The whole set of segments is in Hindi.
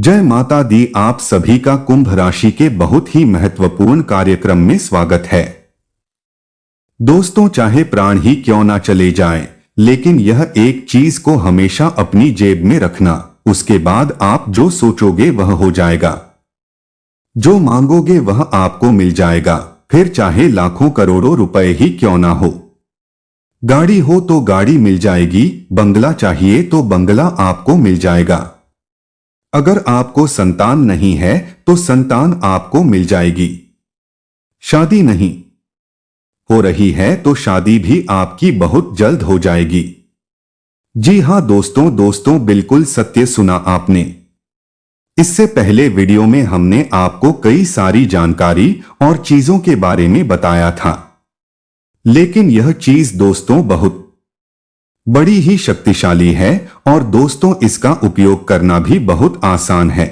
जय माता दी। आप सभी का कुंभ राशि के बहुत ही महत्वपूर्ण कार्यक्रम में स्वागत है। दोस्तों, चाहे प्राण ही क्यों ना चले जाएं, लेकिन यह एक चीज को हमेशा अपनी जेब में रखना। उसके बाद आप जो सोचोगे वह हो जाएगा, जो मांगोगे वह आपको मिल जाएगा, फिर चाहे लाखों करोड़ों रुपए ही क्यों ना हो। गाड़ी हो तो गाड़ी मिल जाएगी, बंगला चाहिए तो बंगला आपको मिल जाएगा। अगर आपको संतान नहीं है तो संतान आपको मिल जाएगी। शादी नहीं हो रही है तो शादी भी आपकी बहुत जल्द हो जाएगी। जी हां दोस्तों, बिल्कुल सत्य सुना आपने। इससे पहले वीडियो में हमने आपको कई सारी जानकारी और चीजों के बारे में बताया था, लेकिन यह चीज दोस्तों बहुत बड़ी ही शक्तिशाली है और दोस्तों इसका उपयोग करना भी बहुत आसान है।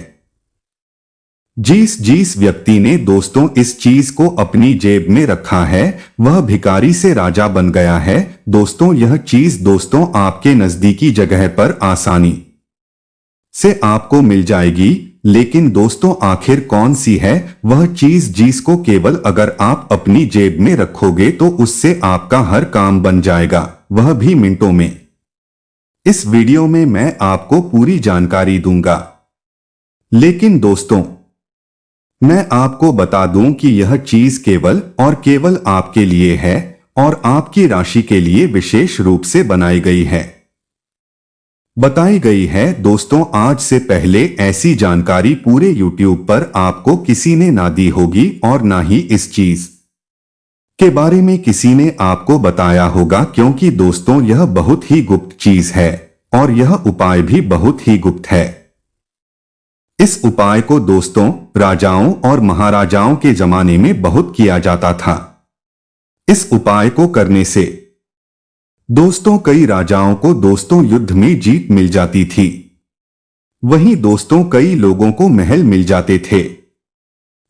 जिस व्यक्ति ने दोस्तों इस चीज को अपनी जेब में रखा है वह भिखारी से राजा बन गया है। दोस्तों, यह चीज दोस्तों आपके नजदीकी जगह पर आसानी से आपको मिल जाएगी, लेकिन दोस्तों आखिर कौन सी है वह चीज जिसको केवल अगर आप अपनी जेब में रखोगे तो उससे आपका हर काम बन जाएगा, वह भी मिनटों में। इस वीडियो में मैं आपको पूरी जानकारी दूंगा, लेकिन दोस्तों मैं आपको बता दूं कि यह चीज केवल और केवल आपके लिए है और आपकी राशि के लिए विशेष रूप से बताई गई है। दोस्तों, आज से पहले ऐसी जानकारी पूरे YouTube पर आपको किसी ने ना दी होगी और ना ही इस चीज के बारे में किसी ने आपको बताया होगा, क्योंकि दोस्तों यह बहुत ही गुप्त चीज है और यह उपाय भी बहुत ही गुप्त है। इस उपाय को दोस्तों राजाओं और महाराजाओं के जमाने में बहुत किया जाता था। इस उपाय को करने से दोस्तों कई राजाओं को दोस्तों युद्ध में जीत मिल जाती थी। वहीं दोस्तों कई लोगों को महल मिल जाते थे।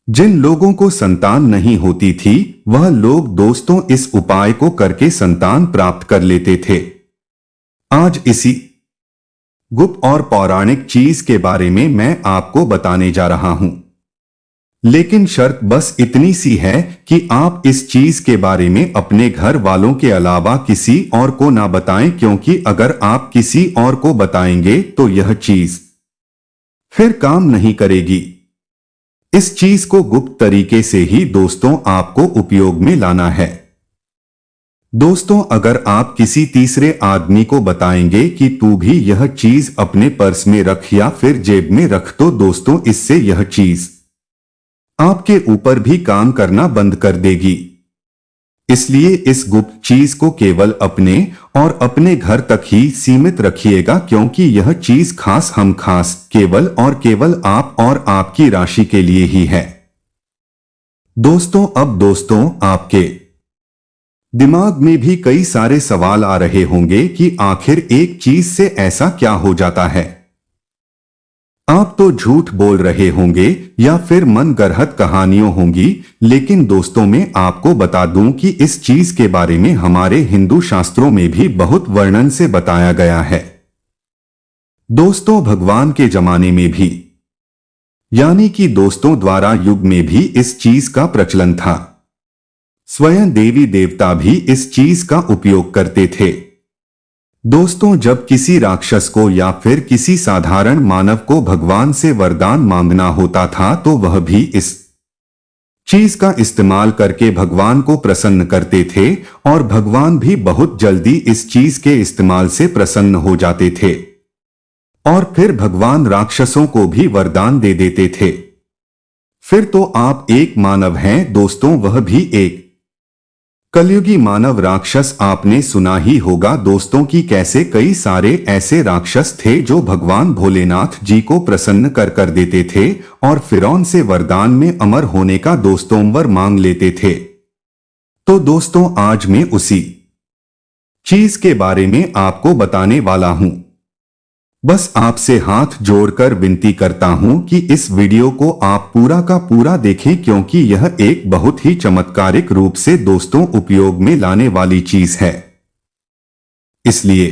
जिन लोगों को संतान नहीं होती थी वह लोग दोस्तों इस उपाय को करके संतान प्राप्त कर लेते थे। आज इसी गुप्त और पौराणिक चीज के बारे में मैं आपको बताने जा रहा हूं, लेकिन शर्त बस इतनी सी है कि आप इस चीज के बारे में अपने घर वालों के अलावा किसी और को ना बताएं, क्योंकि अगर आप किसी और को बताएंगे तो यह चीज फिर काम नहीं करेगी। इस चीज को गुप्त तरीके से ही दोस्तों आपको उपयोग में लाना है। दोस्तों, अगर आप किसी तीसरे आदमी को बताएंगे कि तू भी यह चीज अपने पर्स में रख या फिर जेब में रख, तो दोस्तों इससे यह चीज आपके ऊपर भी काम करना बंद कर देगी। इसलिए इस गुप्त चीज को केवल अपने और अपने घर तक ही सीमित रखिएगा, क्योंकि यह चीज खास केवल और केवल आप और आपकी राशि के लिए ही है। दोस्तों, अब दोस्तों आपके दिमाग में भी कई सारे सवाल आ रहे होंगे कि आखिर एक चीज से ऐसा क्या हो जाता है। आप तो झूठ बोल रहे होंगे या फिर मन गढ़ंत कहानियां होंगी, लेकिन दोस्तों मैं आपको बता दूं कि इस चीज के बारे में हमारे हिंदू शास्त्रों में भी बहुत वर्णन से बताया गया है। दोस्तों भगवान के जमाने में भी, यानी कि दोस्तों द्वारा युग में भी इस चीज का प्रचलन था। स्वयं देवी देवता भी इस चीज का उपयोग करते थे। दोस्तों, जब किसी राक्षस को या फिर किसी साधारण मानव को भगवान से वरदान मांगना होता था तो वह भी इस चीज का इस्तेमाल करके भगवान को प्रसन्न करते थे और भगवान भी बहुत जल्दी इस चीज के इस्तेमाल से प्रसन्न हो जाते थे और फिर भगवान राक्षसों को भी वरदान दे देते थे। फिर तो आप एक मानव हैं दोस्तों, वह भी एक कलयुगी मानव राक्षस। आपने सुना ही होगा दोस्तों कि कैसे कई सारे ऐसे राक्षस थे जो भगवान भोलेनाथ जी को प्रसन्न कर देते थे और फिरौन से वरदान में अमर होने का दोस्तों वर मांग लेते थे। तो दोस्तों आज मैं उसी चीज के बारे में आपको बताने वाला हूं। बस आपसे हाथ जोड़कर विनती करता हूं कि इस वीडियो को आप पूरा का पूरा देखें, क्योंकि यह एक बहुत ही चमत्कारिक रूप से दोस्तों उपयोग में लाने वाली चीज है। इसलिए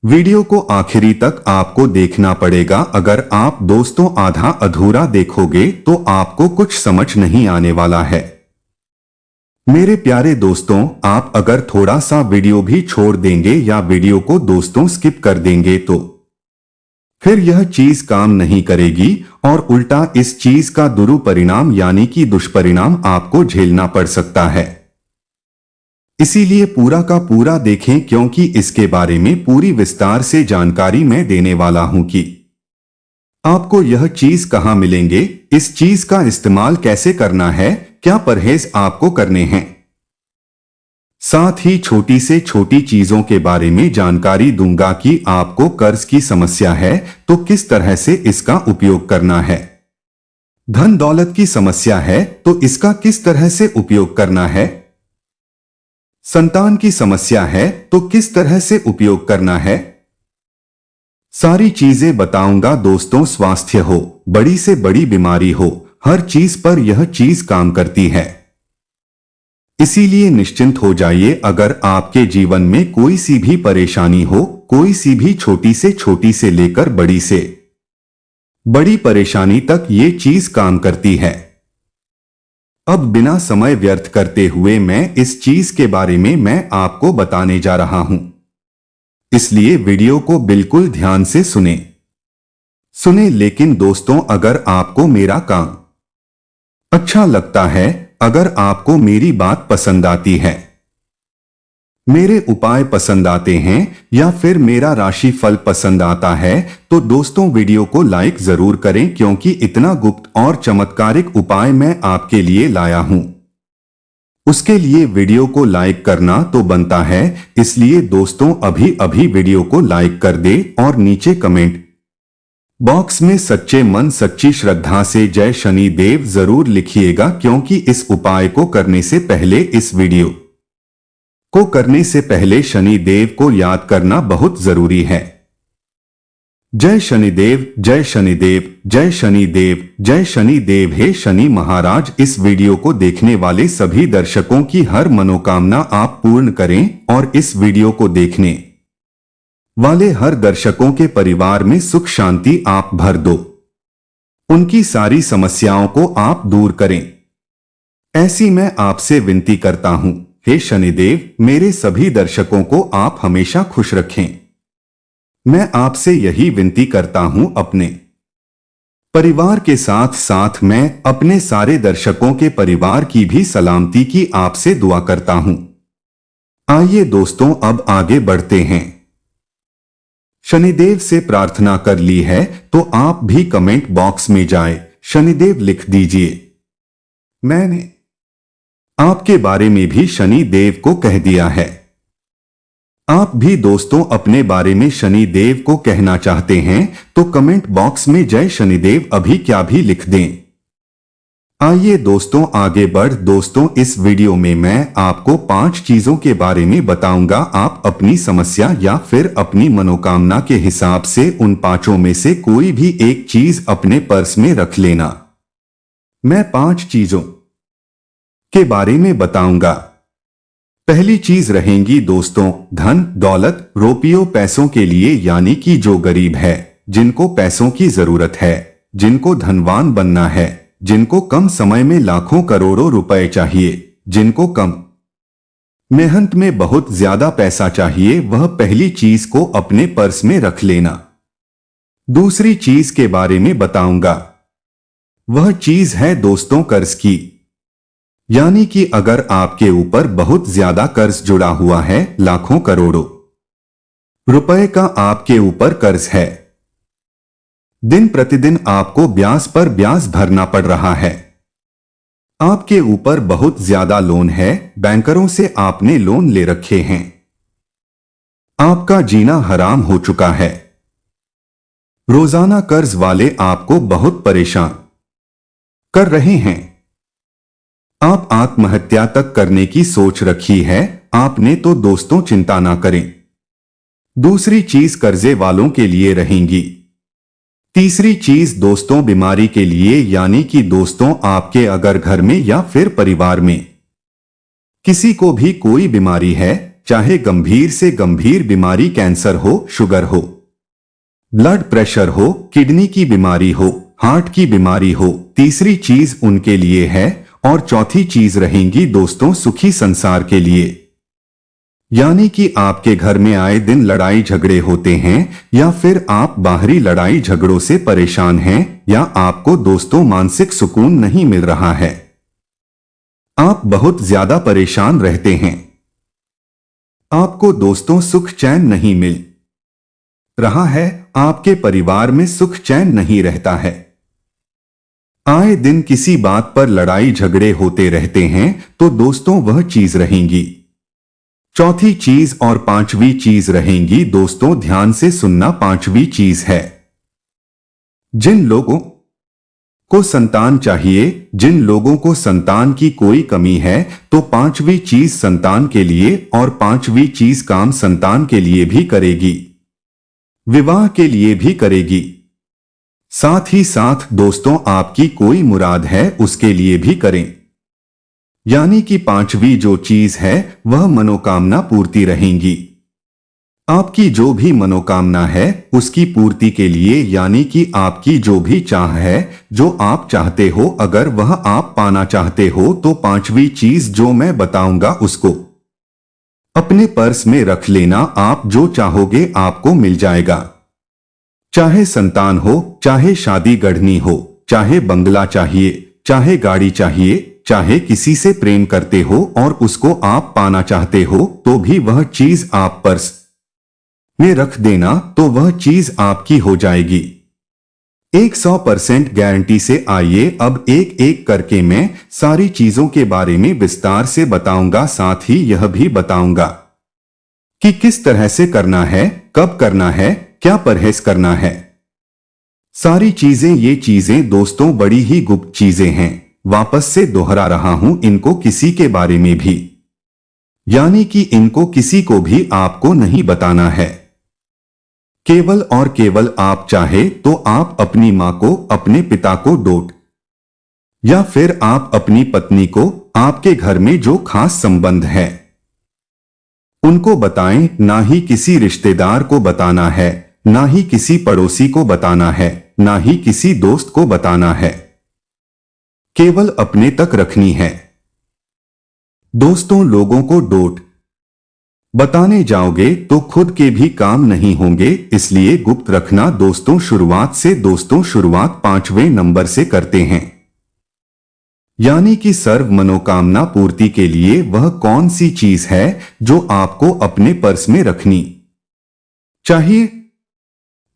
वीडियो को आखिरी तक आपको देखना पड़ेगा। अगर आप दोस्तों आधा अधूरा देखोगे तो आपको कुछ समझ नहीं आने वाला है। मेरे प्यारे दोस्तों, आप अगर थोड़ा सा वीडियो भी छोड़ देंगे या वीडियो को दोस्तों स्किप कर देंगे तो फिर यह चीज काम नहीं करेगी और उल्टा इस चीज का दुरुपरिणाम यानी कि दुष्परिणाम आपको झेलना पड़ सकता है। इसीलिए पूरा का पूरा देखें, क्योंकि इसके बारे में पूरी विस्तार से जानकारी मैं देने वाला हूं कि आपको यह चीज कहां मिलेंगे, इस चीज का इस्तेमाल कैसे करना है, क्या परहेज आपको करने हैं। साथ ही छोटी से छोटी चीजों के बारे में जानकारी दूंगा कि आपको कर्ज की समस्या है तो किस तरह से इसका उपयोग करना है। धन दौलत की समस्या है तो इसका किस तरह से उपयोग करना है। संतान की समस्या है तो किस तरह से उपयोग करना है। सारी चीजें बताऊंगा दोस्तों। स्वास्थ्य हो, बड़ी से बड़ी बीमारी हो, हर चीज पर यह चीज काम करती है। इसीलिए निश्चिंत हो जाइए। अगर आपके जीवन में कोई सी भी परेशानी हो, कोई सी भी छोटी से लेकर बड़ी से बड़ी परेशानी तक ये चीज काम करती है। अब बिना समय व्यर्थ करते हुए मैं इस चीज के बारे में मैं आपको बताने जा रहा हूं, इसलिए वीडियो को बिल्कुल ध्यान से सुने। लेकिन दोस्तों, अगर आपको मेरा काम अच्छा लगता है, अगर आपको मेरी बात पसंद आती है, मेरे उपाय पसंद आते हैं या फिर मेरा राशिफल पसंद आता है, तो दोस्तों वीडियो को लाइक जरूर करें, क्योंकि इतना गुप्त और चमत्कारिक उपाय मैं आपके लिए लाया हूं। उसके लिए वीडियो को लाइक करना तो बनता है। इसलिए दोस्तों अभी अभी वीडियो को लाइक कर दे और नीचे कमेंट बॉक्स में सच्चे मन सच्ची श्रद्धा से जय शनि देव जरूर लिखिएगा, क्योंकि इस उपाय को करने से पहले, इस वीडियो को करने से पहले शनि देव को याद करना बहुत जरूरी है। जय शनिदेव, जय शनिदेव, जय शनिदेव, जय शनिदेव। हे शनि महाराज, इस वीडियो को देखने वाले सभी दर्शकों की हर मनोकामना आप पूर्ण करें और इस वीडियो को देखने वाले हर दर्शकों के परिवार में सुख शांति आप भर दो, उनकी सारी समस्याओं को आप दूर करें, ऐसी मैं आपसे विनती करता हूं। हे शनिदेव, मेरे सभी दर्शकों को आप हमेशा खुश रखें। मैं आपसे यही विनती करता हूं। अपने परिवार के साथ साथ मैं अपने सारे दर्शकों के परिवार की भी सलामती की आपसे दुआ करता हूं। आइए दोस्तों, अब आगे बढ़ते हैं। शनिदेव से प्रार्थना कर ली है तो आप भी कमेंट बॉक्स में जाए शनिदेव लिख दीजिए। मैंने आपके बारे में भी शनि देव को कह दिया है। आप भी दोस्तों अपने बारे में शनि देव को कहना चाहते हैं तो कमेंट बॉक्स में जय शनिदेव अभी क्या भी लिख दें। आइए दोस्तों आगे बढ़। दोस्तों इस वीडियो में मैं आपको 5 चीजों के बारे में बताऊंगा। आप अपनी समस्या या फिर अपनी मनोकामना के हिसाब से उन 5 में से कोई भी एक चीज अपने पर्स में रख लेना। मैं 5 चीजों के बारे में बताऊंगा। पहली चीज रहेंगी दोस्तों धन दौलत, रुपयों पैसों के लिए, यानी कि जो गरीब है, जिनको पैसों की जरूरत है, जिनको धनवान बनना है, जिनको कम समय में लाखों करोड़ों रुपए चाहिए, जिनको कम मेहनत में बहुत ज्यादा पैसा चाहिए, वह पहली चीज को अपने पर्स में रख लेना। दूसरी चीज के बारे में बताऊंगा, वह चीज है दोस्तों कर्ज की, यानी कि अगर आपके ऊपर बहुत ज्यादा कर्ज जुड़ा हुआ है, लाखों करोड़ों रुपए का आपके ऊपर कर्ज है, दिन प्रतिदिन आपको ब्याज पर ब्याज भरना पड़ रहा है, आपके ऊपर बहुत ज्यादा लोन है, बैंकरों से आपने लोन ले रखे हैं, आपका जीना हराम हो चुका है, रोजाना कर्ज वाले आपको बहुत परेशान कर रहे हैं, आप आत्महत्या तक करने की सोच रखी है आपने, तो दोस्तों चिंता ना करें। दूसरी चीज कर्जे वालों के लिए रहेंगी। तीसरी चीज दोस्तों बीमारी के लिए, यानी कि दोस्तों आपके अगर घर में या फिर परिवार में किसी को भी कोई बीमारी है, चाहे गंभीर से गंभीर बीमारी, कैंसर हो, शुगर हो, ब्लड प्रेशर हो, किडनी की बीमारी हो, हार्ट की बीमारी हो, तीसरी चीज उनके लिए है। और चौथी चीज रहेंगी दोस्तों सुखी संसार के लिए। यानी कि आपके घर में आए दिन लड़ाई झगड़े होते हैं, या फिर आप बाहरी लड़ाई झगड़ों से परेशान हैं, या आपको दोस्तों मानसिक सुकून नहीं मिल रहा है, आप बहुत ज्यादा परेशान रहते हैं, आपको दोस्तों सुख चैन नहीं मिल रहा है, आपके परिवार में सुख चैन नहीं रहता है, आए दिन किसी बात पर लड़ाई झगड़े होते रहते हैं, तो दोस्तों वह चीज रहेंगी। चौथी चीज और पांचवी चीज रहेंगी दोस्तों, ध्यान से सुनना, पांचवी चीज है जिन लोगों को संतान चाहिए, जिन लोगों को संतान की कोई कमी है, तो पांचवी चीज संतान के लिए और पांचवी चीज काम संतान के लिए भी करेगी, विवाह के लिए भी करेगी। साथ ही साथ दोस्तों आपकी कोई मुराद है उसके लिए भी करें। यानी कि पांचवी जो चीज है वह मनोकामना पूर्ति रहेंगी। आपकी जो भी मनोकामना है उसकी पूर्ति के लिए, यानी कि आपकी जो भी चाह है, जो आप चाहते हो, अगर वह आप पाना चाहते हो, तो पांचवी चीज जो मैं बताऊंगा उसको अपने पर्स में रख लेना। आप जो चाहोगे आपको मिल जाएगा। चाहे संतान हो, चाहे शादी गढ़नी हो, चाहे बंगला चाहिए, चाहे गाड़ी चाहिए, चाहे किसी से प्रेम करते हो और उसको आप पाना चाहते हो, तो भी वह चीज आप पर्स में रख देना, तो वह चीज आपकी हो जाएगी। 100% गारंटी से। आइए अब एक एक करके मैं सारी चीजों के बारे में विस्तार से बताऊंगा, साथ ही यह भी बताऊंगा कि किस तरह से करना है, कब करना है, क्या परहेज करना है। सारी चीजें, ये चीजें दोस्तों बड़ी ही गुप्त चीजें हैं। वापस से दोहरा रहा हूं, इनको किसी के बारे में भी, यानी कि इनको किसी को भी आपको नहीं बताना है। केवल और केवल आप चाहे तो आप अपनी मां को, अपने पिता को डोट, या फिर आप अपनी पत्नी को, आपके घर में जो खास संबंध है उनको बताएं। ना ही किसी रिश्तेदार को बताना है, ना ही किसी पड़ोसी को बताना है, ना ही किसी दोस्त को बताना है, केवल अपने तक रखनी है। दोस्तों लोगों को डोट बताने जाओगे तो खुद के भी काम नहीं होंगे, इसलिए गुप्त रखना दोस्तों शुरुआत से। दोस्तों शुरुआत 5वें नंबर से करते हैं, यानी कि सर्व मनोकामना पूर्ति के लिए वह कौन सी चीज है जो आपको अपने पर्स में रखनी चाहिए।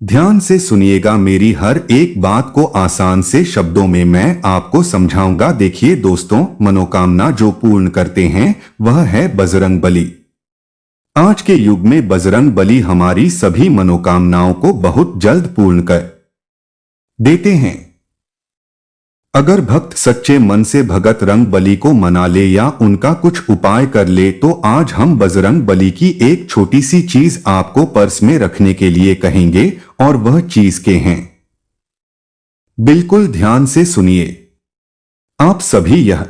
ध्यान से सुनिएगा, मेरी हर एक बात को आसान से शब्दों में मैं आपको समझाऊंगा। देखिए दोस्तों, मनोकामना जो पूर्ण करते हैं वह है बजरंग बली। आज के युग में बजरंग बली हमारी सभी मनोकामनाओं को बहुत जल्द पूर्ण कर देते हैं। अगर भक्त सच्चे मन से भगत रंग बली को मना ले या उनका कुछ उपाय कर ले, तो आज हम बजरंग बली की एक छोटी सी चीज आपको पर्स में रखने के लिए कहेंगे, और वह चीज के हैं। बिल्कुल ध्यान से सुनिए। आप सभी यह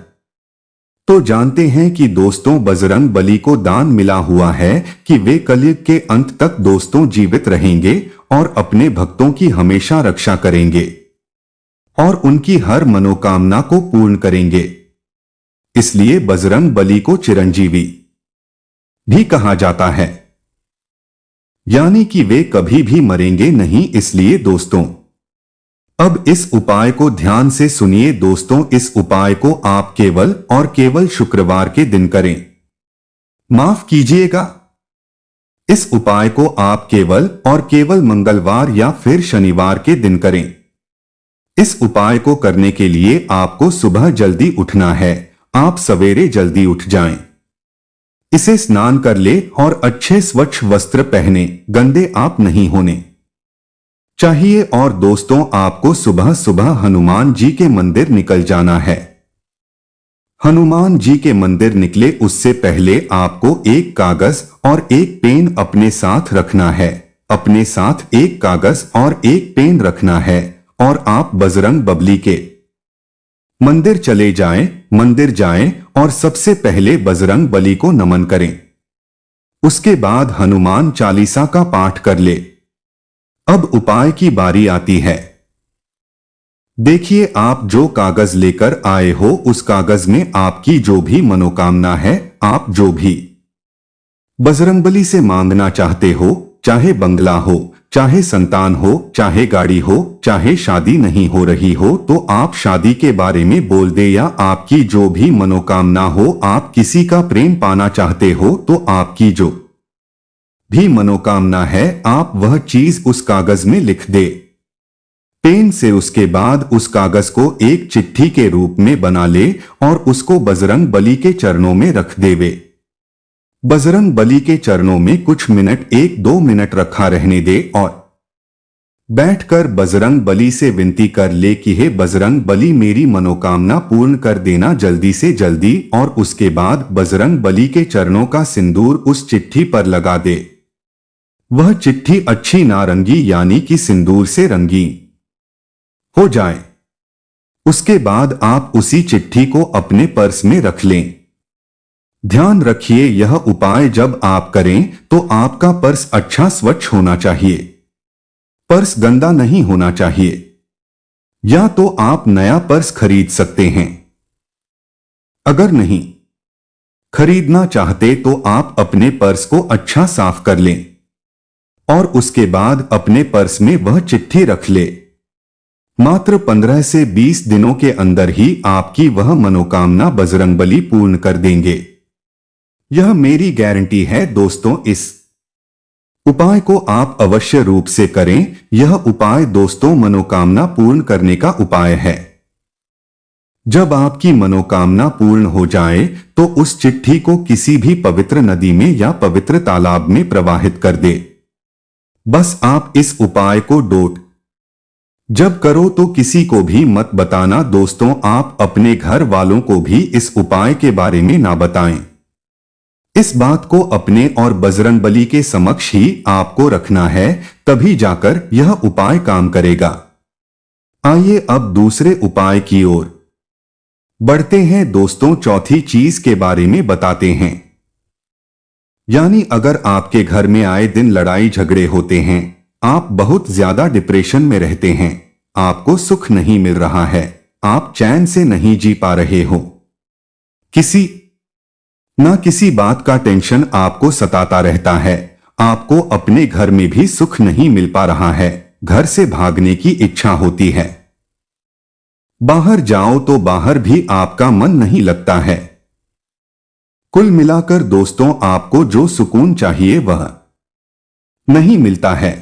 तो जानते हैं कि दोस्तों बजरंग बली को दान मिला हुआ है कि वे कलयुग के अंत तक दोस्तों जीवित रहेंगे और अपने भक्तों की हमेशा रक्षा करेंगे और उनकी हर मनोकामना को पूर्ण करेंगे। इसलिए बजरंग बली को चिरंजीवी भी कहा जाता है, यानी कि वे कभी भी मरेंगे नहीं। इसलिए दोस्तों अब इस उपाय को ध्यान से सुनिए। दोस्तों इस उपाय को आप केवल और केवल शुक्रवार के दिन करें। माफ कीजिएगा, इस उपाय को आप केवल और केवल मंगलवार या फिर शनिवार के दिन करें। इस उपाय को करने के लिए आपको सुबह जल्दी उठना है। आप सवेरे जल्दी उठ जाएं, इसे स्नान कर ले और अच्छे स्वच्छ वस्त्र पहने, गंदे आप नहीं होने चाहिए। और दोस्तों आपको सुबह सुबह हनुमान जी के मंदिर निकल जाना है। हनुमान जी के मंदिर निकले उससे पहले आपको एक कागज और एक पेन अपने साथ रखना है। अपने साथ एक कागज और एक पेन रखना है और आप बजरंग बली के मंदिर चले जाएं, मंदिर जाएं और सबसे पहले बजरंग बली को नमन करें। उसके बाद हनुमान चालीसा का पाठ कर ले। अब उपाय की बारी आती है। देखिए, आप जो कागज लेकर आए हो उस कागज में आपकी जो भी मनोकामना है, आप जो भी बजरंगबली से मांगना चाहते हो, चाहे बंगला हो, चाहे संतान हो, चाहे गाड़ी हो, चाहे शादी नहीं हो रही हो तो आप शादी के बारे में बोल दे, या आपकी जो भी मनोकामना हो, आप किसी का प्रेम पाना चाहते हो तो आपकी जो भी मनोकामना है आप वह चीज उस कागज में लिख दे पेन से। उसके बाद उस कागज को एक चिट्ठी के रूप में बना ले और उसको बजरंग बली के चरणों में रख देवे। बजरंग बली के चरणों में कुछ मिनट, 1-2 मिनट रखा रहने दे और बैठकर बजरंग बली से विनती कर ले कि हे बजरंग बली, मेरी मनोकामना पूर्ण कर देना जल्दी से जल्दी। और उसके बाद बजरंग बली के चरणों का सिंदूर उस चिट्ठी पर लगा दे। वह चिट्ठी अच्छी नारंगी यानी कि सिंदूर से रंगीन हो जाए। उसके बाद आप उसी चिट्ठी को अपने पर्स में रख लें। ध्यान रखिए, यह उपाय जब आप करें तो आपका पर्स अच्छा स्वच्छ होना चाहिए। पर्स गंदा नहीं होना चाहिए। या तो आप नया पर्स खरीद सकते हैं। अगर नहीं खरीदना चाहते तो आप अपने पर्स को अच्छा साफ कर लें और उसके बाद अपने पर्स में वह चिट्ठी रख ले। मात्र 15 से 20 दिनों के अंदर ही आपकी वह मनोकामना बजरंगबली पूर्ण कर देंगे। यह मेरी गारंटी है दोस्तों। इस उपाय को आप अवश्य रूप से करें। यह उपाय दोस्तों मनोकामना पूर्ण करने का उपाय है। जब आपकी मनोकामना पूर्ण हो जाए तो उस चिट्ठी को किसी भी पवित्र नदी में या पवित्र तालाब में प्रवाहित कर दे। बस आप इस उपाय को जब करो तो किसी को भी मत बताना दोस्तों। आप अपने घर वालों को भी इस उपाय के बारे में ना बताएं। इस बात को अपने और बजरंगबली के समक्ष ही आपको रखना है, तभी जाकर यह उपाय काम करेगा। आइए अब दूसरे उपाय की ओर बढ़ते हैं दोस्तों। चौथी चीज के बारे में बताते हैं। यानी अगर आपके घर में आए दिन लड़ाई झगड़े होते हैं, आप बहुत ज्यादा डिप्रेशन में रहते हैं, आपको सुख नहीं मिल रहा है, आप चैन से नहीं जी पा रहे हो, किसी ना किसी बात का टेंशन आपको सताता रहता है, आपको अपने घर में भी सुख नहीं मिल पा रहा है, घर से भागने की इच्छा होती है, बाहर जाओ तो बाहर भी आपका मन नहीं लगता है। कुल मिलाकर दोस्तों आपको जो सुकून चाहिए वह नहीं मिलता है।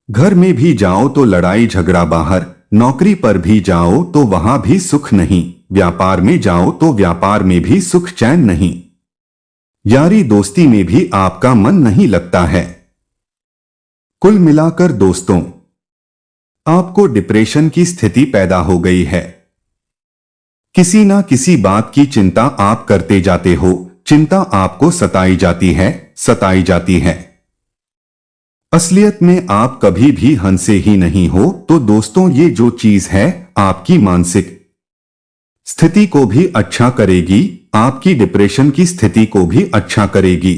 घर में भी जाओ तो लड़ाई झगड़ा, बाहर नौकरी पर भी जाओ तो वहां भी सुख नहीं, व्यापार में जाओ तो व्यापार में भी सुख चैन नहीं, यारी दोस्ती में भी आपका मन नहीं लगता है। कुल मिलाकर दोस्तों आपको डिप्रेशन की स्थिति पैदा हो गई है। किसी ना किसी बात की चिंता आप करते जाते हो, चिंता आपको सताई जाती है। असलियत में आप कभी भी हंसे ही नहीं हो। तो दोस्तों ये जो चीज है आपकी मानसिक स्थिति को भी अच्छा करेगी, आपकी डिप्रेशन की स्थिति को भी अच्छा करेगी।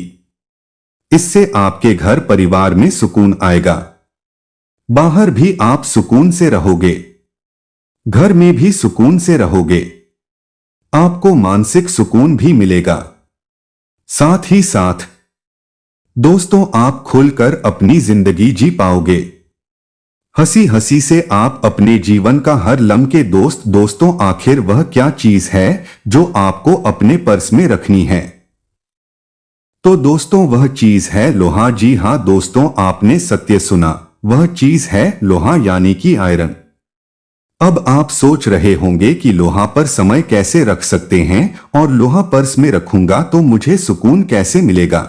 इससे आपके घर परिवार में सुकून आएगा, बाहर भी आप सुकून से रहोगे, घर में भी सुकून से रहोगे, आपको मानसिक सुकून भी मिलेगा। साथ ही साथ दोस्तों आप खुलकर अपनी जिंदगी जी पाओगे। हंसी हंसी से आप अपने जीवन का हर लम्हे दोस्तों आखिर वह क्या चीज है जो आपको अपने पर्स में रखनी है? तो दोस्तों वह चीज है लोहा। जी हां दोस्तों, आपने सत्य सुना, वह चीज है लोहा यानी कि आयरन। अब आप सोच रहे होंगे कि लोहा पर समय कैसे रख सकते हैं और लोहा पर्स में रखूंगा तो मुझे सुकून कैसे मिलेगा?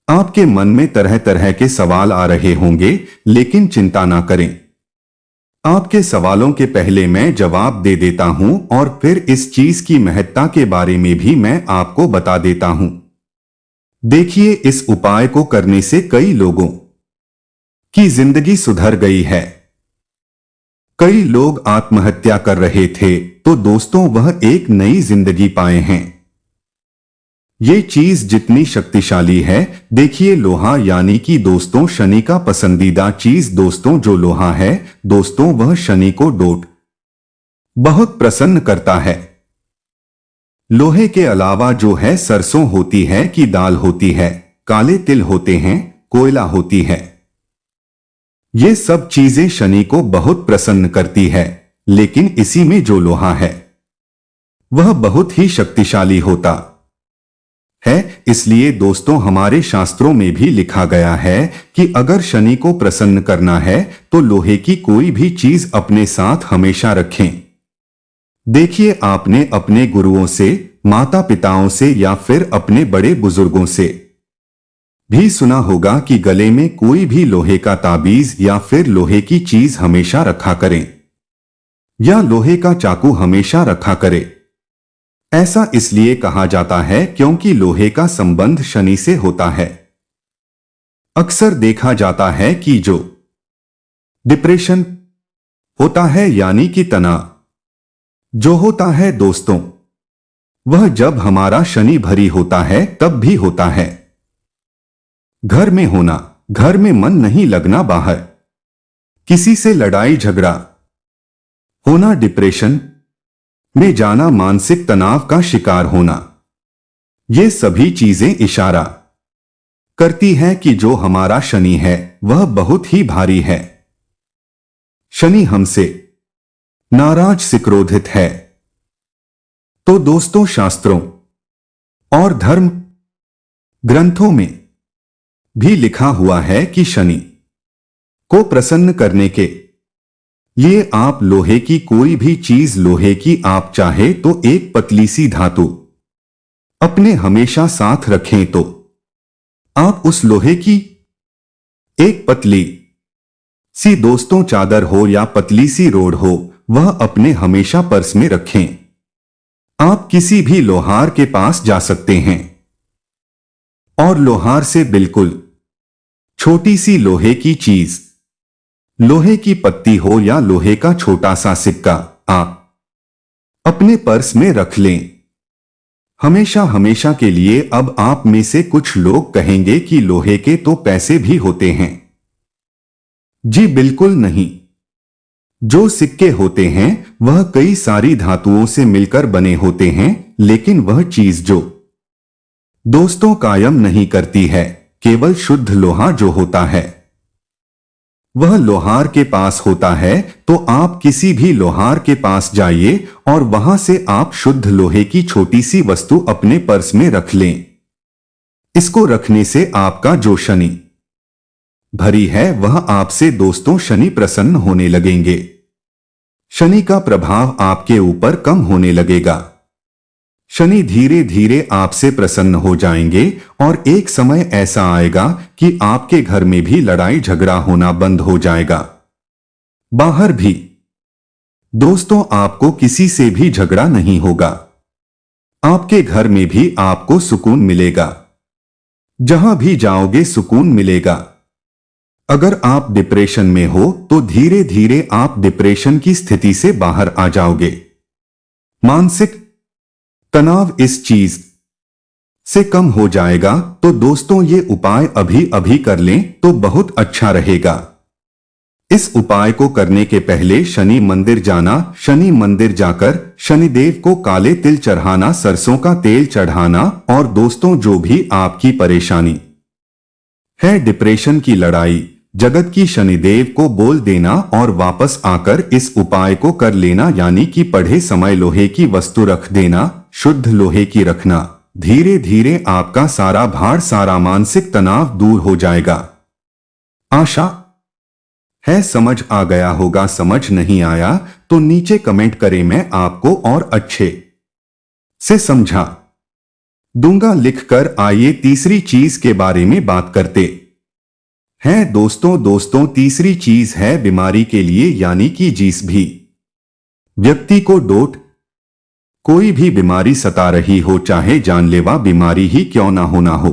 आपके मन में तरह तरह के सवाल आ रहे होंगे, लेकिन चिंता ना करें। आपके सवालों के पहले मैं जवाब दे देता हूं और फिर इस चीज की महत्ता के बारे में भी मैं आपको बता देता हूं। देखिए, इस उपाय को करने से कई लोगों की जिंदगी सुधर गई है। कई लोग आत्महत्या कर रहे थे तो दोस्तों वह एक नई जिंदगी पाए हैं। ये चीज जितनी शक्तिशाली है, देखिए लोहा यानी कि दोस्तों शनि का पसंदीदा चीज दोस्तों जो लोहा है दोस्तों वह शनि को डोट बहुत प्रसन्न करता है। लोहे के अलावा जो है सरसों होती है कि दाल होती है, काले तिल होते हैं, कोयला होती है, ये सब चीजें शनि को बहुत प्रसन्न करती है। लेकिन इसी में जो लोहा है वह बहुत ही शक्तिशाली होता है। इसलिए दोस्तों हमारे शास्त्रों में भी लिखा गया है कि अगर शनि को प्रसन्न करना है तो लोहे की कोई भी चीज अपने साथ हमेशा रखें। देखिए आपने अपने गुरुओं से, माता पिताओं से या फिर अपने बड़े बुजुर्गों से भी सुना होगा कि गले में कोई भी लोहे का ताबीज या फिर लोहे की चीज हमेशा रखा करें या लोहे का चाकू हमेशा रखा करें। ऐसा इसलिए कहा जाता है क्योंकि लोहे का संबंध शनि से होता है। अक्सर देखा जाता है कि जो डिप्रेशन होता है यानी कि तनाव जो होता है दोस्तों वह जब हमारा शनि भरी होता है तब भी होता है। घर में होना, घर में मन नहीं लगना, बाहर किसी से लड़ाई झगड़ा होना, डिप्रेशन में जाना, मानसिक तनाव का शिकार होना, ये सभी चीजें इशारा करती हैं कि जो हमारा शनि है वह बहुत ही भारी है। शनि हमसे नाराज से क्रोधित है। तो दोस्तों शास्त्रों और धर्म ग्रंथों में भी लिखा हुआ है कि शनि को प्रसन्न करने के लिए आप लोहे की कोई भी चीज, लोहे की आप चाहे तो एक पतली सी धातु अपने हमेशा साथ रखें। तो आप उस लोहे की एक पतली सी दोस्तों चादर हो या पतली सी रोड हो, वह अपने हमेशा पर्स में रखें। आप किसी भी लोहार के पास जा सकते हैं और लोहार से बिल्कुल छोटी सी लोहे की चीज, लोहे की पत्ती हो या लोहे का छोटा सा सिक्का, आप अपने पर्स में रख लें हमेशा हमेशा के लिए। अब आप में से कुछ लोग कहेंगे कि लोहे के तो पैसे भी होते हैं। जी बिल्कुल नहीं। जो सिक्के होते हैं वह कई सारी धातुओं से मिलकर बने होते हैं, लेकिन वह चीज जो दोस्तों कायम नहीं करती है, केवल शुद्ध लोहा जो होता है वह लोहार के पास होता है। तो आप किसी भी लोहार के पास जाइए और वहां से आप शुद्ध लोहे की छोटी सी वस्तु अपने पर्स में रख लें। इसको रखने से आपका जो शनि भरी है वह आपसे दोस्तों शनि प्रसन्न होने लगेंगे। शनि का प्रभाव आपके ऊपर कम होने लगेगा। शनि धीरे धीरे आपसे प्रसन्न हो जाएंगे और एक समय ऐसा आएगा कि आपके घर में भी लड़ाई झगड़ा होना बंद हो जाएगा। बाहर भी दोस्तों आपको किसी से भी झगड़ा नहीं होगा। आपके घर में भी आपको सुकून मिलेगा। जहां भी जाओगे सुकून मिलेगा। अगर आप डिप्रेशन में हो तो धीरे धीरे आप डिप्रेशन की स्थिति से बाहर आ जाओगे। मानसिक तनाव इस चीज से कम हो जाएगा। तो दोस्तों ये उपाय अभी अभी कर लें तो बहुत अच्छा रहेगा। इस उपाय को करने के पहले शनि मंदिर जाना, शनि मंदिर जाकर शनिदेव को काले तिल चढ़ाना, सरसों का तेल चढ़ाना और दोस्तों जो भी आपकी परेशानी है, डिप्रेशन की लड़ाई, जगत की शनिदेव को बोल देना और वापस आकर इस उपाय को कर लेना। यानी कि पढ़े समय लोहे की वस्तु रख देना, शुद्ध लोहे की रखना। धीरे धीरे आपका सारा भार, सारा मानसिक तनाव दूर हो जाएगा। आशा है समझ आ गया होगा। समझ नहीं आया तो नीचे कमेंट करें, मैं आपको और अच्छे से समझा दूंगा लिखकर। आइए तीसरी चीज के बारे में बात करते हैं दोस्तों तीसरी चीज है बीमारी के लिए, यानी कि जिस भी व्यक्ति को डोट कोई भी बीमारी सता रही हो, चाहे जानलेवा बीमारी ही क्यों ना हो,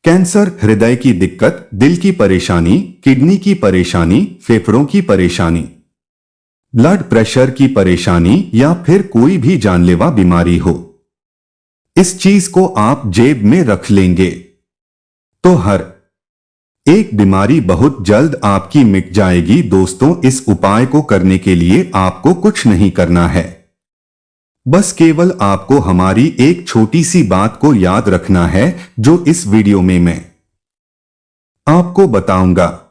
कैंसर, हृदय की दिक्कत, दिल की परेशानी, किडनी की परेशानी, फेफड़ों की परेशानी, ब्लड प्रेशर की परेशानी या फिर कोई भी जानलेवा बीमारी हो, इस चीज को आप जेब में रख लेंगे तो हर एक बीमारी बहुत जल्द आपकी मिट जाएगी। दोस्तों, इस उपाय को करने के लिए आपको कुछ नहीं करना है, बस केवल आपको हमारी एक छोटी सी बात को याद रखना है जो इस वीडियो में मैं आपको बताऊंगा।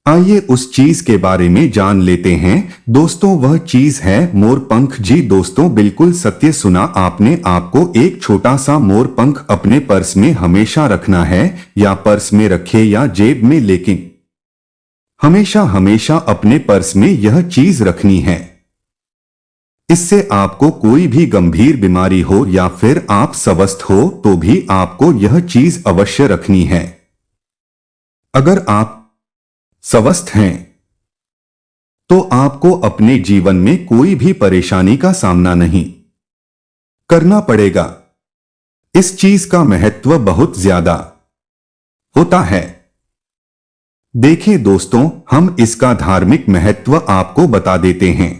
आइए उस चीज के बारे में जान लेते हैं। दोस्तों, वह चीज है मोरपंख। जी दोस्तों, बिल्कुल सत्य सुना आपने। आपको एक छोटा सा मोरपंख अपने पर्स में हमेशा रखना है, या पर्स में रखे या जेब में, लेकिन हमेशा हमेशा अपने पर्स में यह चीज रखनी है। इससे आपको कोई भी गंभीर बीमारी हो या फिर आप स्वस्थ हो तो भी आपको यह चीज अवश्य रखनी है। अगर आप स्वस्थ हैं तो आपको अपने जीवन में कोई भी परेशानी का सामना नहीं करना पड़ेगा। इस चीज का महत्व बहुत ज्यादा होता है। देखें दोस्तों, हम इसका धार्मिक महत्व आपको बता देते हैं।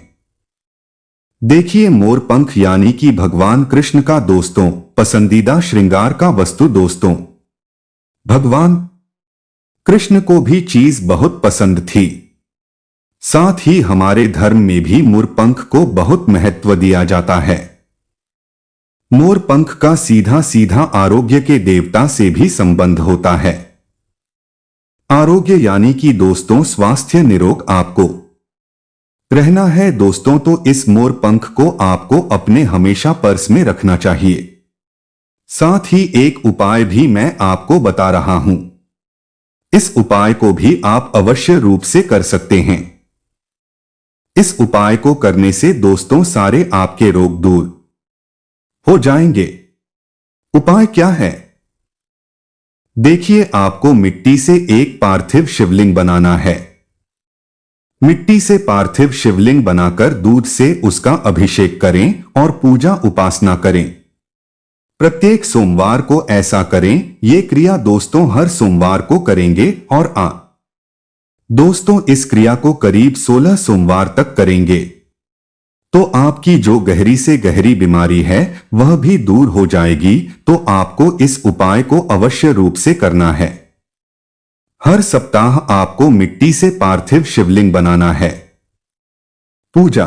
देखिए, मोरपंख यानी कि भगवान कृष्ण का दोस्तों पसंदीदा श्रृंगार का वस्तु। दोस्तों, भगवान कृष्ण को भी चीज बहुत पसंद थी। साथ ही हमारे धर्म में भी मोरपंख को बहुत महत्व दिया जाता है। मोरपंख का सीधा सीधा आरोग्य के देवता से भी संबंध होता है। आरोग्य यानी कि दोस्तों स्वास्थ्य, निरोग आपको रहना है दोस्तों, तो इस मोरपंख को आपको अपने हमेशा पर्स में रखना चाहिए। साथ ही एक उपाय भी मैं आपको बता रहा हूं। इस उपाय को भी आप अवश्य रूप से कर सकते हैं। इस उपाय को करने से दोस्तों सारे आपके रोग दूर हो जाएंगे। उपाय क्या है? देखिए, आपको मिट्टी से एक पार्थिव शिवलिंग बनाना है। मिट्टी से पार्थिव शिवलिंग बनाकर दूध से उसका अभिषेक करें और पूजा उपासना करें। प्रत्येक सोमवार को ऐसा करें। ये क्रिया दोस्तों हर सोमवार को करेंगे और दोस्तों इस क्रिया को करीब 16 सोमवार तक करेंगे तो आपकी जो गहरी से गहरी बीमारी है वह भी दूर हो जाएगी। तो आपको इस उपाय को अवश्य रूप से करना है। हर सप्ताह आपको मिट्टी से पार्थिव शिवलिंग बनाना है, पूजा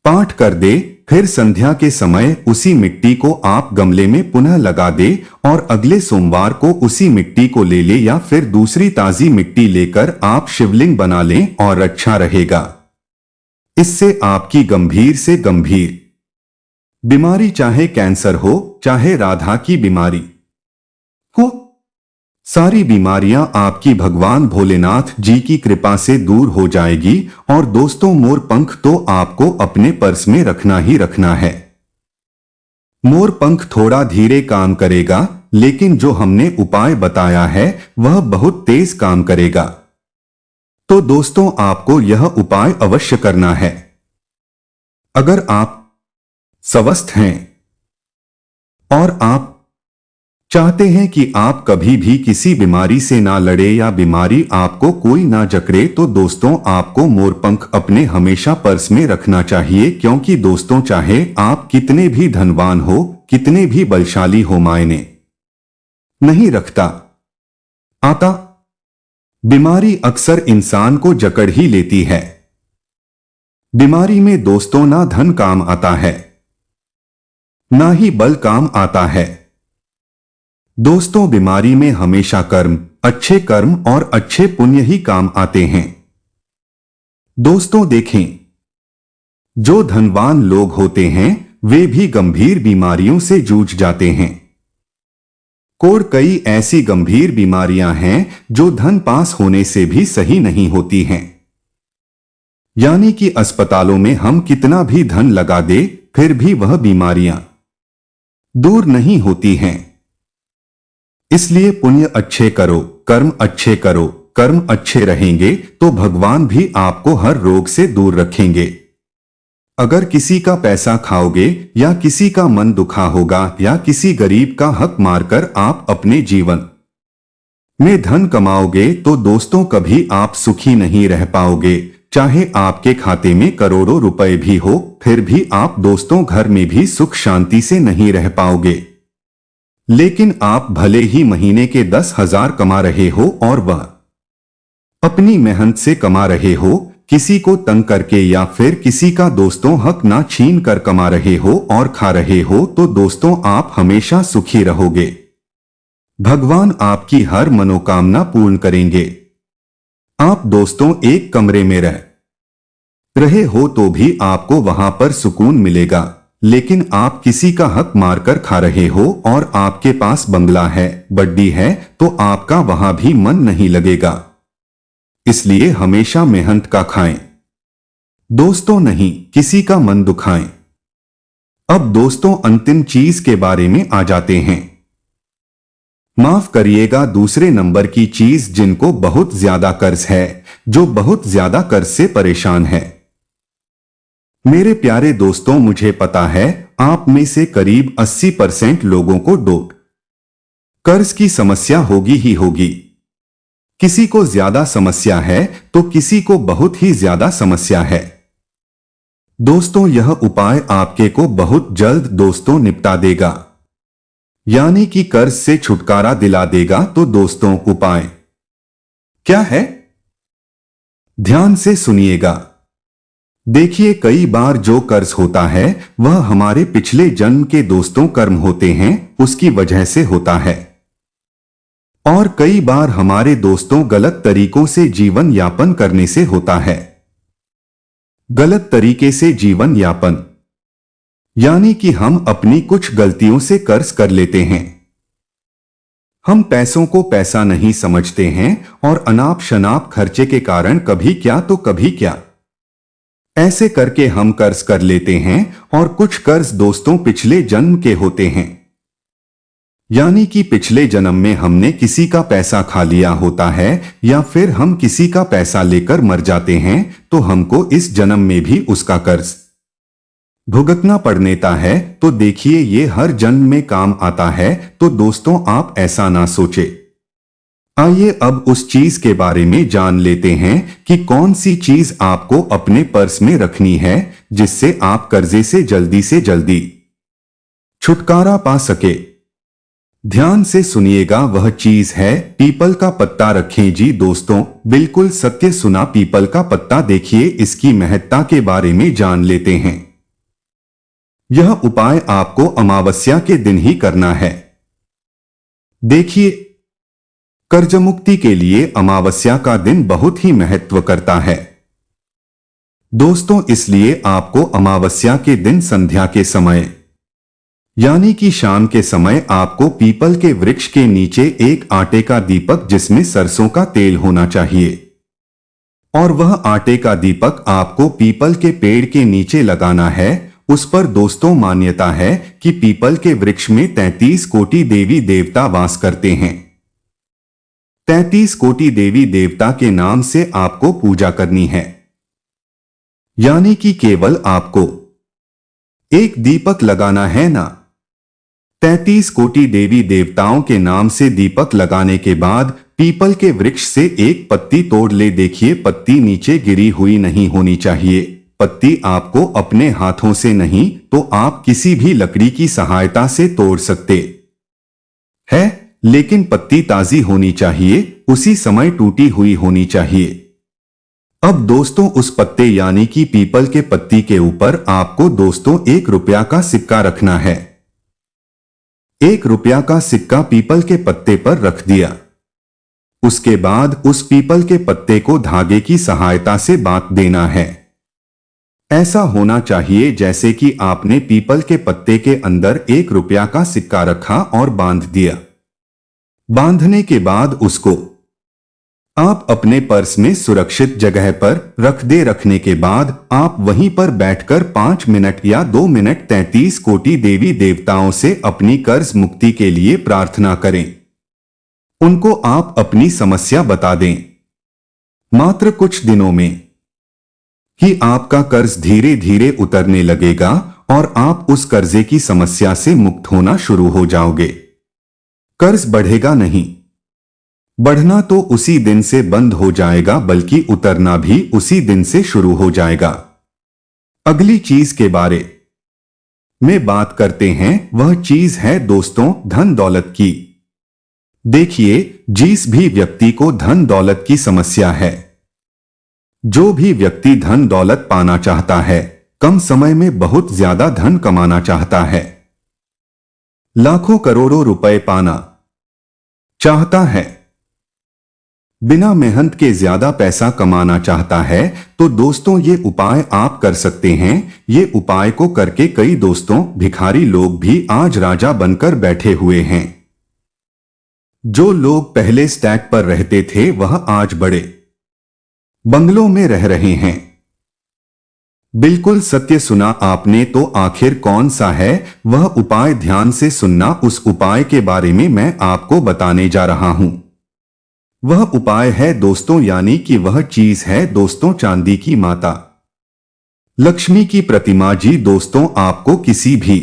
पाठ कर दे, फिर संध्या के समय उसी मिट्टी को आप गमले में पुनः लगा दे और अगले सोमवार को उसी मिट्टी को ले ले या फिर दूसरी ताजी मिट्टी लेकर आप शिवलिंग बना लें और अच्छा रहेगा। इससे आपकी गंभीर से गंभीर बीमारी, चाहे कैंसर हो, चाहे राधा की बीमारी हो, सारी बीमारियां आपकी भगवान भोलेनाथ जी की कृपा से दूर हो जाएगी। और दोस्तों, मोरपंख तो आपको अपने पर्स में रखना ही रखना है। मोरपंख थोड़ा धीरे काम करेगा, लेकिन जो हमने उपाय बताया है वह बहुत तेज काम करेगा। तो दोस्तों, आपको यह उपाय अवश्य करना है। अगर आप स्वस्थ हैं और आप चाहते हैं कि आप कभी भी किसी बीमारी से ना लड़े या बीमारी आपको कोई ना जकड़े, तो दोस्तों आपको मोरपंख अपने हमेशा पर्स में रखना चाहिए। क्योंकि दोस्तों, चाहे आप कितने भी धनवान हो, कितने भी बलशाली हो, मायने नहीं रखता आता। बीमारी अक्सर इंसान को जकड़ ही लेती है। बीमारी में दोस्तों ना धन काम आता है, ना ही बल काम आता है। दोस्तों, बीमारी में हमेशा अच्छे कर्म और अच्छे पुण्य ही काम आते हैं। दोस्तों देखें, जो धनवान लोग होते हैं वे भी गंभीर बीमारियों से जूझ जाते हैं। कई ऐसी गंभीर बीमारियां हैं जो धन पास होने से भी सही नहीं होती हैं। यानी कि अस्पतालों में हम कितना भी धन लगा दे फिर भी वह बीमारियां दूर नहीं होती हैं। इसलिए पुण्य अच्छे करो, कर्म अच्छे करो, कर्म अच्छे रहेंगे तो भगवान भी आपको हर रोग से दूर रखेंगे। अगर किसी का पैसा खाओगे या किसी का मन दुखा होगा या किसी गरीब का हक मारकर आप अपने जीवन में धन कमाओगे तो दोस्तों कभी आप सुखी नहीं रह पाओगे। चाहे आपके खाते में करोड़ों रुपए भी हो, फिर भी आप दोस्तों घर में भी सुख शांति से नहीं रह पाओगे। लेकिन आप भले ही महीने के 10,000 कमा रहे हो और वह अपनी मेहनत से कमा रहे हो, किसी को तंग करके या फिर किसी का दोस्तों हक ना छीन कर कमा रहे हो और खा रहे हो, तो दोस्तों आप हमेशा सुखी रहोगे। भगवान आपकी हर मनोकामना पूर्ण करेंगे। आप दोस्तों एक कमरे में रह रहे हो तो भी आपको वहां पर सुकून मिलेगा, लेकिन आप किसी का हक मारकर खा रहे हो और आपके पास बंगला है, बड्डी है, तो आपका वहां भी मन नहीं लगेगा। इसलिए हमेशा मेहनत का खाएं, दोस्तों नहीं किसी का मन दुखाएं। अब दोस्तों अंतिम चीज के बारे में आ जाते हैं। माफ करिएगा, दूसरे नंबर की चीज जिनको बहुत ज्यादा कर्ज है, जो बहुत ज्यादा कर्ज से परेशान है। मेरे प्यारे दोस्तों, मुझे पता है आप में से करीब 80% लोगों को डोट कर्ज की समस्या होगी ही होगी। किसी को ज्यादा समस्या है तो किसी को बहुत ही ज्यादा समस्या है। दोस्तों यह उपाय आपके को बहुत जल्द दोस्तों निपटा देगा, यानी कि कर्ज से छुटकारा दिला देगा। तो दोस्तों उपाय क्या है, ध्यान से सुनिएगा। देखिए, कई बार जो कर्ज होता है वह हमारे पिछले जन्म के दोस्तों कर्म होते हैं, उसकी वजह से होता है। और कई बार हमारे दोस्तों गलत तरीकों से जीवन यापन करने से होता है। गलत तरीके से जीवन यापन यानी कि हम अपनी कुछ गलतियों से कर्ज कर लेते हैं। हम पैसों को पैसा नहीं समझते हैं और अनाप शनाप खर्चे के कारण कभी क्या तो कभी क्या ऐसे करके हम कर्ज कर लेते हैं। और कुछ कर्ज दोस्तों पिछले जन्म के होते हैं, यानी कि पिछले जन्म में हमने किसी का पैसा खा लिया होता है या फिर हम किसी का पैसा लेकर मर जाते हैं, तो हमको इस जन्म में भी उसका कर्ज भुगतना पड़ता है। तो देखिए, ये हर जन्म में काम आता है। तो दोस्तों आप ऐसा ना सोचे। आइए अब उस चीज के बारे में जान लेते हैं कि कौन सी चीज आपको अपने पर्स में रखनी है, जिससे आप कर्जे से जल्दी छुटकारा पा सके। ध्यान से सुनिएगा, वह चीज है पीपल का पत्ता रखें जी। दोस्तों बिल्कुल सत्य सुना, पीपल का पत्ता। देखिए, इसकी महत्ता के बारे में जान लेते हैं। यह उपाय आपको अमावस्या के दिन ही करना है। देखिए, कर्ज मुक्ति के लिए अमावस्या का दिन बहुत ही महत्व करता है दोस्तों। इसलिए आपको अमावस्या के दिन संध्या के समय यानी कि शाम के समय आपको पीपल के वृक्ष के नीचे एक आटे का दीपक जिसमें सरसों का तेल होना चाहिए, और वह आटे का दीपक आपको पीपल के पेड़ के नीचे लगाना है। उस पर दोस्तों मान्यता है कि पीपल के वृक्ष में 33 कोटि देवी देवता वास करते हैं। 33 कोटि देवी देवता के नाम से आपको पूजा करनी है, यानी कि केवल आपको एक दीपक लगाना है ना। 33 कोटि देवी देवताओं के नाम से दीपक लगाने के बाद पीपल के वृक्ष से एक पत्ती तोड़ ले। देखिए, पत्ती नीचे गिरी हुई नहीं होनी चाहिए। पत्ती आपको अपने हाथों से नहीं तो आप किसी भी लकड़ी की सहायता से तोड़ सकते हैं, लेकिन पत्ती ताजी होनी चाहिए, उसी समय टूटी हुई होनी चाहिए। अब दोस्तों उस पत्ते यानी कि पीपल के पत्ती के ऊपर आपको दोस्तों 1 रुपया का सिक्का रखना है। 1 रुपया का सिक्का पीपल के पत्ते पर रख दिया। उसके बाद उस पीपल के पत्ते को धागे की सहायता से बांध देना है। ऐसा होना चाहिए जैसे कि आपने पीपल के पत्ते के अंदर 1 रुपया का सिक्का रखा और बांध दिया। बांधने के बाद उसको आप अपने पर्स में सुरक्षित जगह पर रख दे। रखने के बाद आप वहीं पर बैठकर 5 मिनट या 2 मिनट 33 कोटि देवी देवताओं से अपनी कर्ज मुक्ति के लिए प्रार्थना करें। उनको आप अपनी समस्या बता दें। मात्र कुछ दिनों में ही आपका कर्ज धीरे धीरे उतरने लगेगा और आप उस कर्जे की समस्या से मुक्त होना शुरू हो जाओगे। कर्ज बढ़ेगा नहीं, बढ़ना तो उसी दिन से बंद हो जाएगा, बल्कि उतरना भी उसी दिन से शुरू हो जाएगा। अगली चीज के बारे में बात करते हैं, वह चीज है दोस्तों धन दौलत की। देखिए, जिस भी व्यक्ति को धन दौलत की समस्या है, जो भी व्यक्ति धन दौलत पाना चाहता है, कम समय में बहुत ज्यादा धन कमाना चाहता है, लाखों करोड़ों रुपए पाना चाहता है, बिना मेहनत के ज्यादा पैसा कमाना चाहता है, तो दोस्तों ये उपाय आप कर सकते हैं। ये उपाय को करके कई दोस्तों भिखारी लोग भी आज राजा बनकर बैठे हुए हैं। जो लोग पहले स्टैक पर रहते थे, वह आज बड़े बंगलों में रह रहे हैं। बिल्कुल सत्य सुना आपने। तो आखिर कौन सा है वह उपाय, ध्यान से सुनना। उस उपाय के बारे में मैं आपको बताने जा रहा हूं। वह उपाय है दोस्तों, यानी कि वह चीज है दोस्तों चांदी की माता लक्ष्मी की प्रतिमा। जी दोस्तों, आपको किसी भी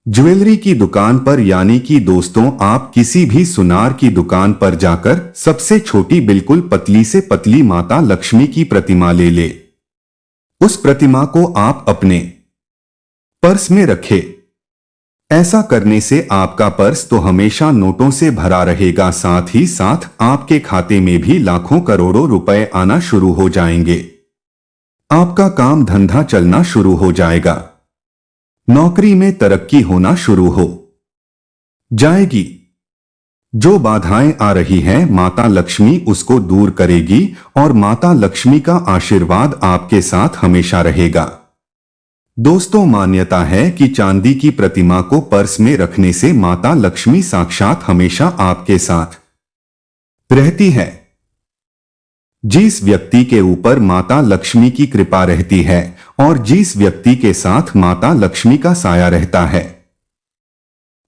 ज्वेलरी की दुकान पर, यानी कि दोस्तों आप किसी भी सुनार की दुकान पर जाकर सबसे छोटी बिल्कुल पतली से पतली माता लक्ष्मी की प्रतिमा ले उस प्रतिमा को आप अपने पर्स में रखें। ऐसा करने से आपका पर्स तो हमेशा नोटों से भरा रहेगा, साथ ही साथ आपके खाते में भी लाखों करोड़ों रुपए आना शुरू हो जाएंगे। आपका काम धंधा चलना शुरू हो जाएगा, नौकरी में तरक्की होना शुरू हो जाएगी। जो बाधाएं आ रही हैं, माता लक्ष्मी उसको दूर करेगी और माता लक्ष्मी का आशीर्वाद आपके साथ हमेशा रहेगा। दोस्तों, मान्यता है कि चांदी की प्रतिमा को पर्स में रखने से माता लक्ष्मी साक्षात हमेशा आपके साथ रहती है। जिस व्यक्ति के ऊपर माता लक्ष्मी की कृपा रहती है और जिस व्यक्ति के साथ माता लक्ष्मी का साया रहता है,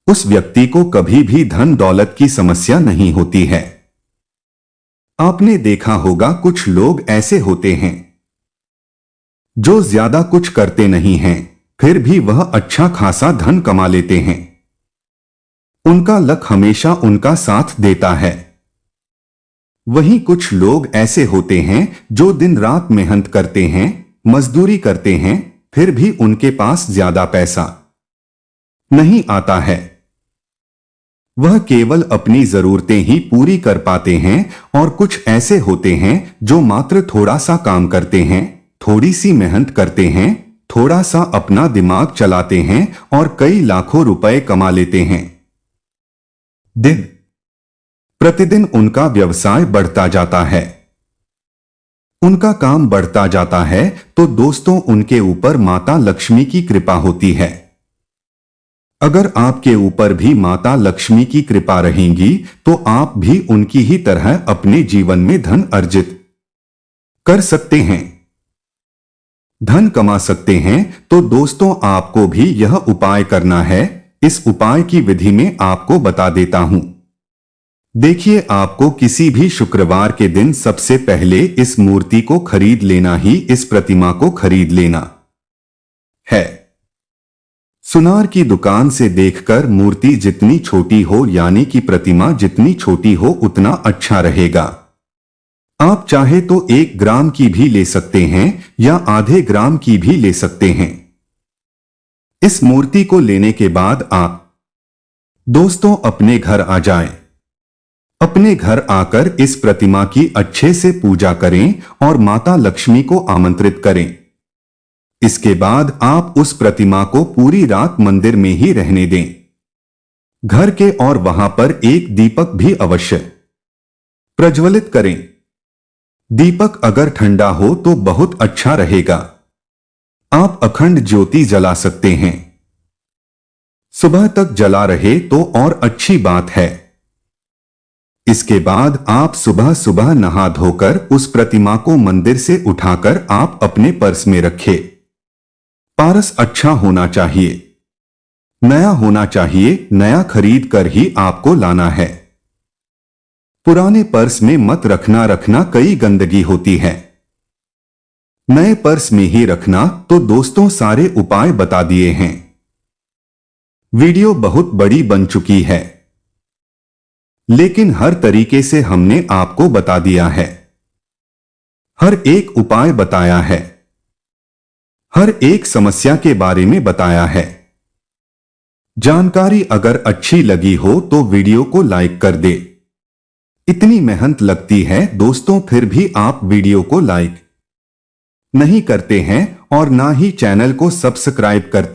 उस व्यक्ति को कभी भी धन दौलत की समस्या नहीं होती है। आपने देखा होगा कुछ लोग ऐसे होते हैं जो ज्यादा कुछ करते नहीं हैं, फिर भी वह अच्छा खासा धन कमा लेते हैं। उनका लक हमेशा उनका साथ देता है। वहीं कुछ लोग ऐसे होते हैं जो दिन रात मेहनत करते हैं, मजदूरी करते हैं, फिर भी उनके पास ज्यादा पैसा नहीं आता है। वह केवल अपनी जरूरतें ही पूरी कर पाते हैं। और कुछ ऐसे होते हैं जो मात्र थोड़ा सा काम करते हैं, थोड़ी सी मेहनत करते हैं, थोड़ा सा अपना दिमाग चलाते हैं और कई लाखों रुपए कमा लेते हैं। दिन प्रतिदिन उनका व्यवसाय बढ़ता जाता है, उनका काम बढ़ता जाता है, तो दोस्तों उनके ऊपर माता लक्ष्मी की कृपा होती है। अगर आपके ऊपर भी माता लक्ष्मी की कृपा रहेगी, तो आप भी उनकी ही तरह अपने जीवन में धन अर्जित कर सकते हैं, धन कमा सकते हैं। तो दोस्तों आपको भी यह उपाय करना है। इस उपाय की विधि में आपको बता देता हूं। देखिए, आपको किसी भी शुक्रवार के दिन सबसे पहले इस मूर्ति को खरीद लेना ही, इस प्रतिमा को खरीद लेना है। सुनार की दुकान से देखकर मूर्ति जितनी छोटी हो, यानी कि प्रतिमा जितनी छोटी हो, उतना अच्छा रहेगा। आप चाहे तो 1 ग्राम की भी ले सकते हैं या आधे ग्राम की भी ले सकते हैं। इस मूर्ति को लेने के बाद आप दोस्तों अपने घर आ जाएं। अपने घर आकर इस प्रतिमा की अच्छे से पूजा करें और माता लक्ष्मी को आमंत्रित करें। इसके बाद आप उस प्रतिमा को पूरी रात मंदिर में ही रहने दें घर के, और वहां पर एक दीपक भी अवश्य प्रज्वलित करें। दीपक अगर ठंडा हो तो बहुत अच्छा रहेगा। आप अखंड ज्योति जला सकते हैं। सुबह तक जला रहे तो और अच्छी बात है। इसके बाद आप सुबह सुबह नहा धोकर उस प्रतिमा को मंदिर से उठाकर आप अपने पर्स में रखें। पारस अच्छा होना चाहिए, नया होना चाहिए, नया खरीद कर ही आपको लाना है। पुराने पर्स में मत रखना, कई गंदगी होती है। नए पर्स में ही रखना। तो दोस्तों सारे उपाय बता दिए हैं। वीडियो बहुत बड़ी बन चुकी है। लेकिन हर तरीके से हमने आपको बता दिया है, हर एक उपाय बताया है, हर एक समस्या के बारे में बताया है। जानकारी अगर अच्छी लगी हो तो वीडियो को लाइक कर दे। इतनी मेहनत लगती है दोस्तों, फिर भी आप वीडियो को लाइक नहीं करते हैं और ना ही चैनल को सब्सक्राइब करते